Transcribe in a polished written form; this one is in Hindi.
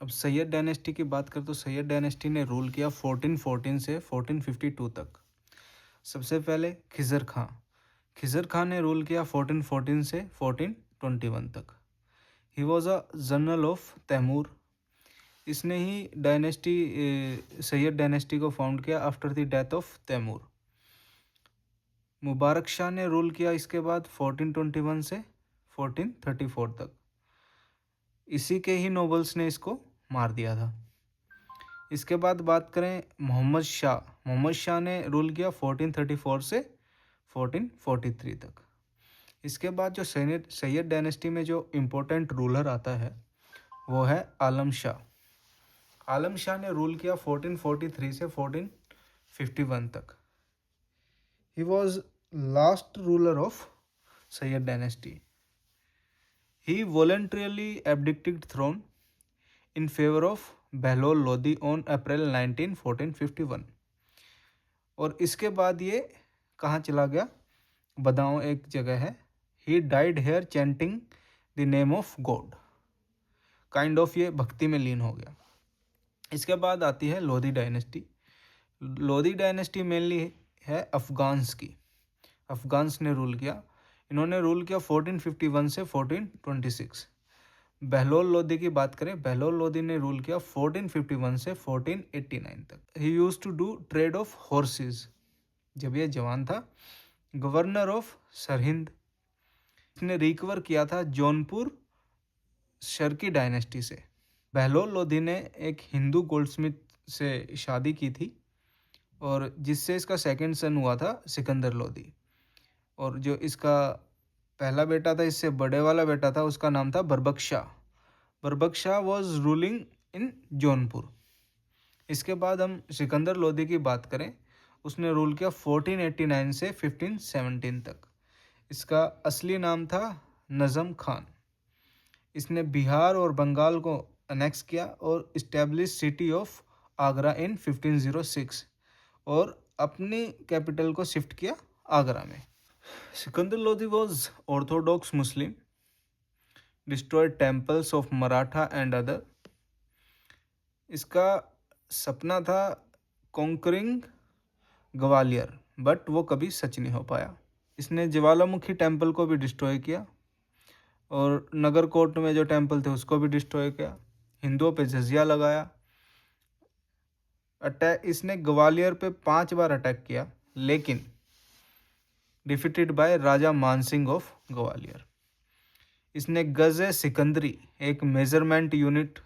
अब सैयद डायनेस्टी की बात करें तो सैयद डायनेस्टी ने रूल किया 1414 से 1452 तक। सबसे पहले खिज़र खां ने रूल किया 1414 से 1421 तक। He was a general of Timur. इसने ही डायनेस्टी सैयद डायनेस्टी को फाउंड किया after the death of Timur. Mubarak Shah ने रूल किया इसके बाद 1421 से 1434 तक। इसी के ही नोबल्स ने इसको मार दिया था। इसके बाद बात करें मोहम्मद शाह ने रूल किया 1434 से 1443 तक। इसके बाद जो सैयद डायनेस्टी में जो इम्पोर्टेंट रूलर आता है वो है आलम शाह। आलम शाह ने रूल किया 1443 से 1451 तक। He was last ruler of Syed dynasty. He voluntarily abdicated throne in favor of Bahlol Lodi on April 19, 1451। और इसके बाद ये कहाँ चला गया? बदाऊं एक जगह है। He died here chanting the name of God. Kind of ये भक्ति में लीन हो गया। इसके बाद आती है Lodhi dynasty. Lodhi dynasty mainly है अफगान्स की। अफगान्स ने रूल किया। इन्होंने रूल किया 1451 से 1426। बहलोल लोदी की बात करें, बहलोल लोदी ने रूल किया 1451 से 1489 तक। He used to do trade of horses जब ये जवान था। Governor of Sirhind. इसने रिकवर किया था जौनपुर शर्की डायनेस्टी से। बहलोल लोदी ने एक हिंदू गोल्डस्मिथ से शादी की थी और जिससे इसका सेकंड सन हुआ था सिकंदर लोदी। और जो इसका पहला बेटा था, इससे बड़े वाला बेटा था, उसका नाम था Barbak Shah. Barbak Shah was ruling in Jaunpur. इसके बाद हम सिकंदर लोदी की बात करें, उसने रूल किया 1489 से 1517 तक। इसका असली नाम था नज़म खान। इसने बिहार और बंगाल को अनेक्स किया और इस्टेब्लिश सिटी ऑफ आगरा इन 1506 और अपनी कैपिटल को शिफ्ट किया आगरा में। Sikandar Lodi was Orthodox Muslim, destroyed temples of Maratha and other. इसका सपना था कॉन्करिंग ग्वालियर, बट वो कभी सच नहीं हो पाया। इसने ज्वालामुखी टेम्पल को भी डिस्ट्रॉय किया और नगरकोट में जो टेम्पल थे उसको भी डिस्ट्रॉय किया। हिंदुओं पे जजिया लगाया। इसने ग्वालियर पे 5 बार अटैक किया, लेकिन defeated by Raja Mansingh of Gwalior. इसने गज़े सिकंदरी एक मेजरमेंट यूनिट